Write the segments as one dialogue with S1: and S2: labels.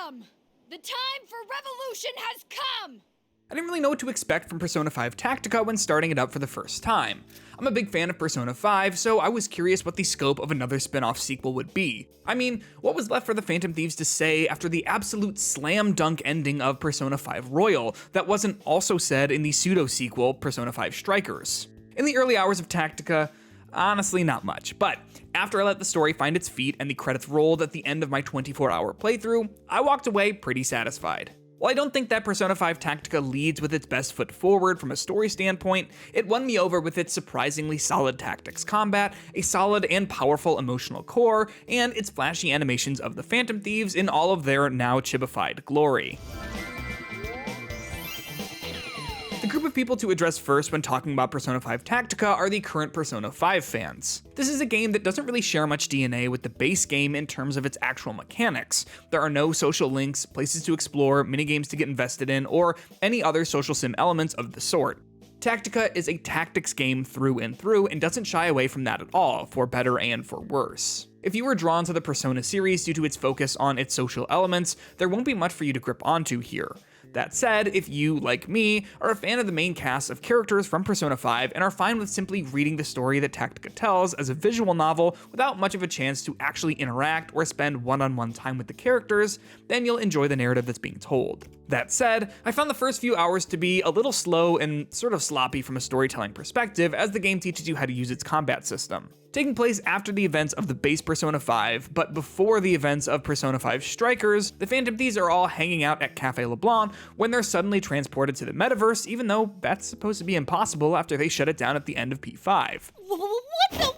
S1: freedom! The time for revolution has come!
S2: I didn't really know what to expect from Persona 5 Tactica when starting it up for the first time. I'm a big fan of Persona 5, so I was curious what the scope of another spin-off sequel would be. I mean, what was left for the Phantom Thieves to say after the absolute slam dunk ending of Persona 5 Royal that wasn't also said in the pseudo-sequel Persona 5 Strikers? In the early hours of Tactica, honestly not much, but after I let the story find its feet and the credits rolled at the end of my 24-hour playthrough, I walked away pretty satisfied. While I don't think that Persona 5 Tactica leads with its best foot forward from a story standpoint, it won me over with its surprisingly solid tactics combat, a solid and powerful emotional core, and its flashy animations of the Phantom Thieves in all of their now chibified glory. The group of people to address first when talking about Persona 5 Tactica are the current Persona 5 fans. This is a game that doesn't really share much DNA with the base game in terms of its actual mechanics. There are no social links, places to explore, minigames to get invested in, or any other social sim elements of the sort. Tactica is a tactics game through and through and doesn't shy away from that at all, for better and for worse. If you were drawn to the Persona series due to its focus on its social elements, there won't be much for you to grip onto here. That said, if you, like me, are a fan of the main cast of characters from Persona 5 and are fine with simply reading the story that Tactica tells as a visual novel without much of a chance to actually interact or spend one-on-one time with the characters, then you'll enjoy the narrative that's being told. That said, I found the first few hours to be a little slow and sort of sloppy from a storytelling perspective as the game teaches you how to use its combat system. Taking place after the events of the base Persona 5, but before the events of Persona 5 Strikers, the Phantom Thieves are all hanging out at Cafe LeBlanc when they're suddenly transported to the metaverse, even though that's supposed to be impossible after they shut it down at the end of P5.
S1: What the what?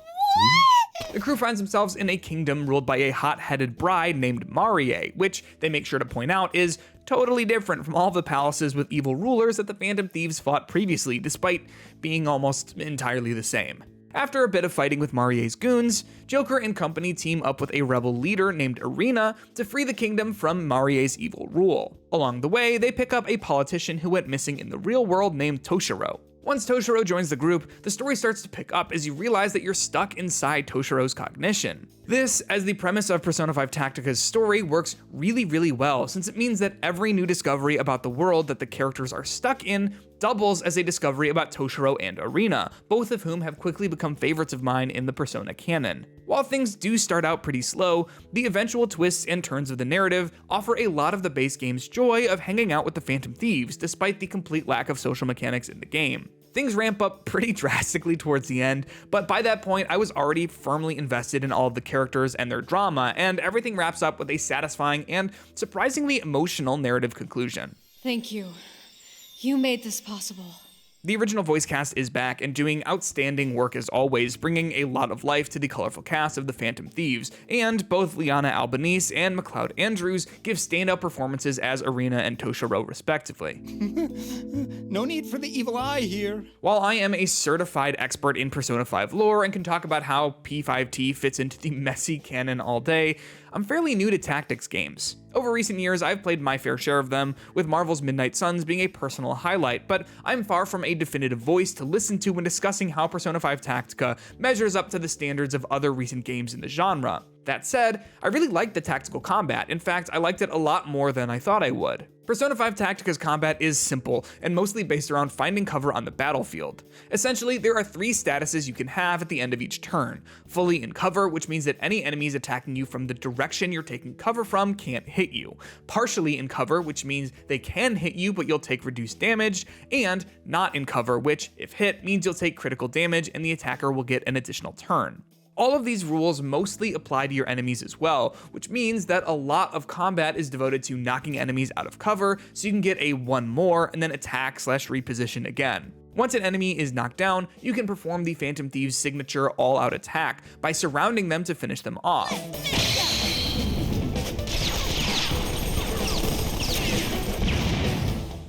S2: The crew finds themselves in a kingdom ruled by a hot-headed bride named Marie, which they make sure to point out is totally different from all the palaces with evil rulers that the Phantom Thieves fought previously, despite being almost entirely the same. After a bit of fighting with Marie's goons, Joker and company team up with a rebel leader named Irina to free the kingdom from Marie's evil rule. Along the way, they pick up a politician who went missing in the real world named Toshiro. Once Toshiro joins the group, the story starts to pick up as you realize that you're stuck inside Toshiro's cognition. This, as the premise of Persona 5 Tactica's story, works really well, since it means that every new discovery about the world that the characters are stuck in doubles as a discovery about Toshiro and Irina, both of whom have quickly become favorites of mine in the Persona canon. While things do start out pretty slow, the eventual twists and turns of the narrative offer a lot of the base game's joy of hanging out with the Phantom Thieves, despite the complete lack of social mechanics in the game. Things ramp up pretty drastically towards the end, but by that point I was already firmly invested in all of the characters and their drama, and everything wraps up with a satisfying and surprisingly emotional narrative conclusion.
S1: Thank you. You made this possible.
S2: The original voice cast is back and doing outstanding work as always, bringing a lot of life to the colorful cast of the Phantom Thieves, and both Liana Albanese and McLeod Andrews give standout performances as Irina and Toshiro respectively.
S3: No need for the evil eye here.
S2: While I am a certified expert in Persona 5 lore and can talk about how P5T fits into the messy canon all day, I'm fairly new to tactics games. Over recent years, I've played my fair share of them, with Marvel's Midnight Suns being a personal highlight, but I'm far from a definitive voice to listen to when discussing how Persona 5 Tactica measures up to the standards of other recent games in the genre. That said, I really liked the tactical combat. In fact, I liked it a lot more than I thought I would. Persona 5 Tactica's combat is simple and mostly based around finding cover on the battlefield. Essentially, there are 3 statuses you can have at the end of each turn. Fully in cover, which means that any enemies attacking you from the direction you're taking cover from can't hit you. Partially in cover, which means they can hit you but you'll take reduced damage. And not in cover, which, if hit, means you'll take critical damage and the attacker will get an additional turn. All of these rules mostly apply to your enemies as well, which means that a lot of combat is devoted to knocking enemies out of cover so you can get a one more and then attack/reposition again. Once an enemy is knocked down, you can perform the Phantom Thieves' signature all-out attack by surrounding them to finish them off.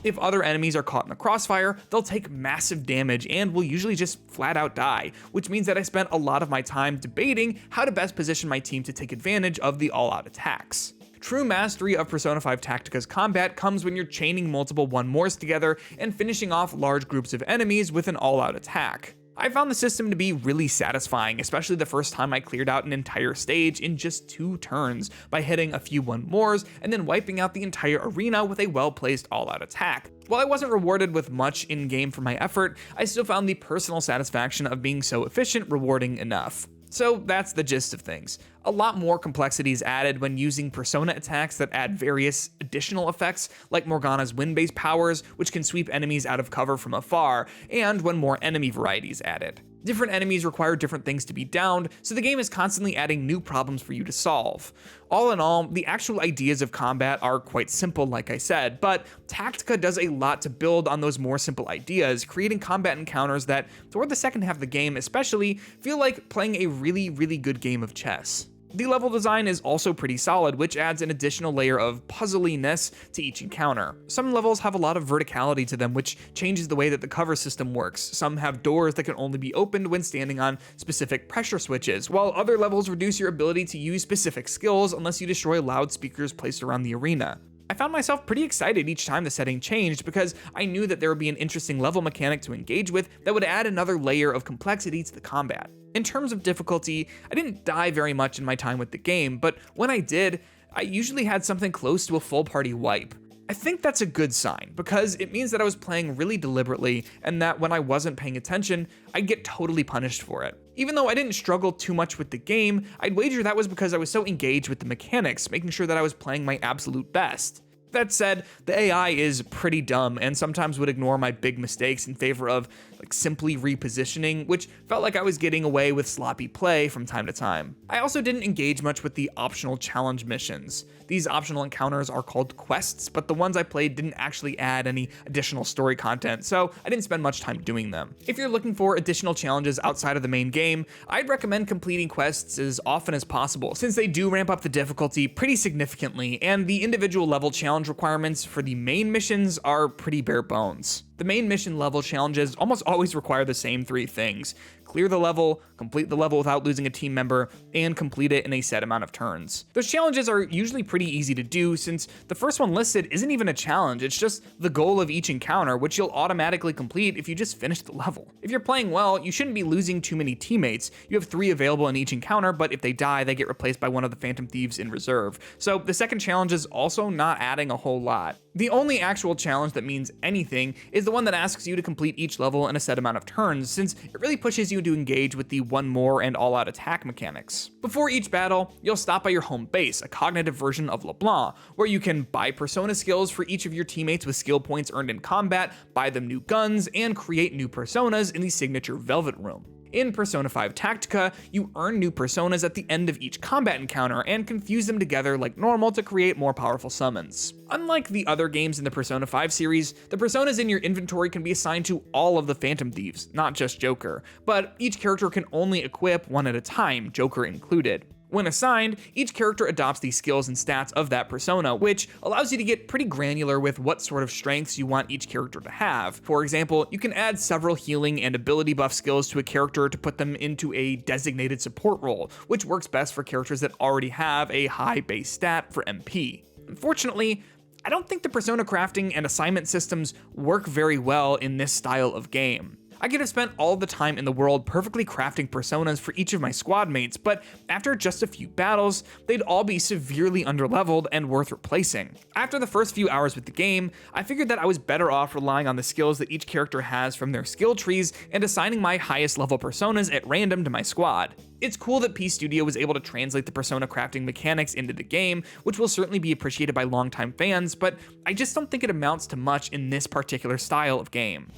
S2: If other enemies are caught in the crossfire, they'll take massive damage and will usually just flat out die, which means that I spent a lot of my time debating how to best position my team to take advantage of the all-out attacks. True mastery of Persona 5 Tactica's combat comes when you're chaining multiple one-mores together and finishing off large groups of enemies with an all-out attack. I found the system to be really satisfying, especially the first time I cleared out an entire stage in just 2 turns by hitting a few one mores and then wiping out the entire arena with a well-placed all-out attack. While I wasn't rewarded with much in-game for my effort, I still found the personal satisfaction of being so efficient rewarding enough. So that's the gist of things. A lot more complexity is added when using persona attacks that add various additional effects, like Morgana's wind-based powers, which can sweep enemies out of cover from afar, and when more enemy variety is added. Different enemies require different things to be downed, so the game is constantly adding new problems for you to solve. All in all, the actual ideas of combat are quite simple, like I said, but Tactica does a lot to build on those more simple ideas, creating combat encounters that, toward the second half of the game especially, feel like playing a really good game of chess. The level design is also pretty solid, which adds an additional layer of puzzliness to each encounter. Some levels have a lot of verticality to them, which changes the way that the cover system works. Some have doors that can only be opened when standing on specific pressure switches, while other levels reduce your ability to use specific skills unless you destroy loudspeakers placed around the arena. I found myself pretty excited each time the setting changed because I knew that there would be an interesting level mechanic to engage with that would add another layer of complexity to the combat. In terms of difficulty, I didn't die very much in my time with the game, but when I did, I usually had something close to a full party wipe. I think that's a good sign, because it means that I was playing really deliberately and that when I wasn't paying attention, I'd get totally punished for it. Even though I didn't struggle too much with the game, I'd wager that was because I was so engaged with the mechanics, making sure that I was playing my absolute best. That said, the AI is pretty dumb and sometimes would ignore my big mistakes in favor of simply repositioning, which felt like I was getting away with sloppy play from time to time. I also didn't engage much with the optional challenge missions. These optional encounters are called quests, but the ones I played didn't actually add any additional story content, so I didn't spend much time doing them. If you're looking for additional challenges outside of the main game, I'd recommend completing quests as often as possible, since they do ramp up the difficulty pretty significantly, and the individual level challenge requirements for the main missions are pretty bare bones. The main mission level challenges almost always require the same 3 things: clear the level, complete the level without losing a team member, and complete it in a set amount of turns. Those challenges are usually pretty easy to do, since the first one listed isn't even a challenge, it's just the goal of each encounter, which you'll automatically complete if you just finish the level. If you're playing well, you shouldn't be losing too many teammates. You have 3 available in each encounter, but if they die, they get replaced by one of the Phantom Thieves in reserve. So the second challenge is also not adding a whole lot. The only actual challenge that means anything is the one that asks you to complete each level in a set amount of turns, since it really pushes you to engage with the one more and all-out attack mechanics. Before each battle, you'll stop by your home base, a cognitive version of LeBlanc, where you can buy persona skills for each of your teammates with skill points earned in combat, buy them new guns, and create new personas in the signature Velvet Room. In Persona 5 Tactica, you earn new personas at the end of each combat encounter and can fuse them together like normal to create more powerful summons. Unlike the other games in the Persona 5 series, the personas in your inventory can be assigned to all of the Phantom Thieves, not just Joker, but each character can only equip one at a time, Joker included. When assigned, each character adopts the skills and stats of that persona, which allows you to get pretty granular with what sort of strengths you want each character to have. For example, you can add several healing and ability buff skills to a character to put them into a designated support role, which works best for characters that already have a high base stat for MP. Unfortunately, I don't think the persona crafting and assignment systems work very well in this style of game. I could have spent all the time in the world perfectly crafting personas for each of my squad mates, but after just a few battles, they'd all be severely underleveled and worth replacing. After the first few hours with the game, I figured that I was better off relying on the skills that each character has from their skill trees and assigning my highest level personas at random to my squad. It's cool that P Studio was able to translate the persona crafting mechanics into the game, which will certainly be appreciated by longtime fans, but I just don't think it amounts to much in this particular style of game.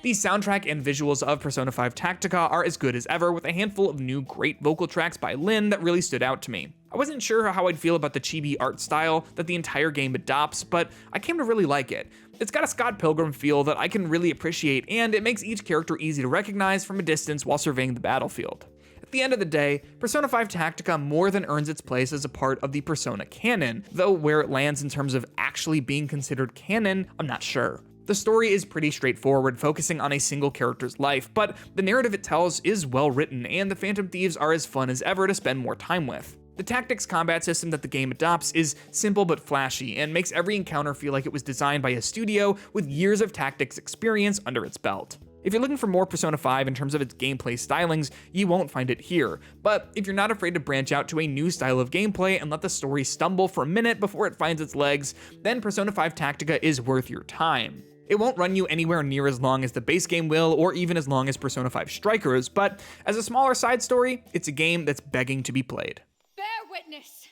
S2: The soundtrack and visuals of Persona 5 Tactica are as good as ever, with a handful of new great vocal tracks by Lyn that really stood out to me. I wasn't sure how I'd feel about the chibi art style that the entire game adopts, but I came to really like it. It's got a Scott Pilgrim feel that I can really appreciate, and it makes each character easy to recognize from a distance while surveying the battlefield. At the end of the day, Persona 5 Tactica more than earns its place as a part of the Persona canon, though where it lands in terms of actually being considered canon, I'm not sure. The story is pretty straightforward, focusing on a single character's life, but the narrative it tells is well written, and the Phantom Thieves are as fun as ever to spend more time with. The tactics combat system that the game adopts is simple but flashy, and makes every encounter feel like it was designed by a studio with years of tactics experience under its belt. If you're looking for more Persona 5 in terms of its gameplay stylings, you won't find it here, but if you're not afraid to branch out to a new style of gameplay and let the story stumble for a minute before it finds its legs, then Persona 5 Tactica is worth your time. It won't run you anywhere near as long as the base game will, or even as long as Persona 5 Strikers, but as a smaller side story, it's a game that's begging to be played.
S1: Bear witness.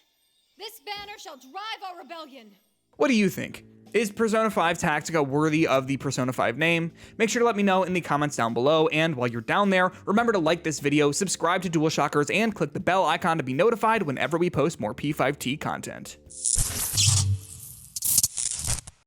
S1: This banner shall drive our rebellion.
S2: What do you think? Is Persona 5 Tactica worthy of the Persona 5 name? Make sure to let me know in the comments down below, and while you're down there, remember to like this video, subscribe to DualShockers, and click the bell icon to be notified whenever we post more P5T content.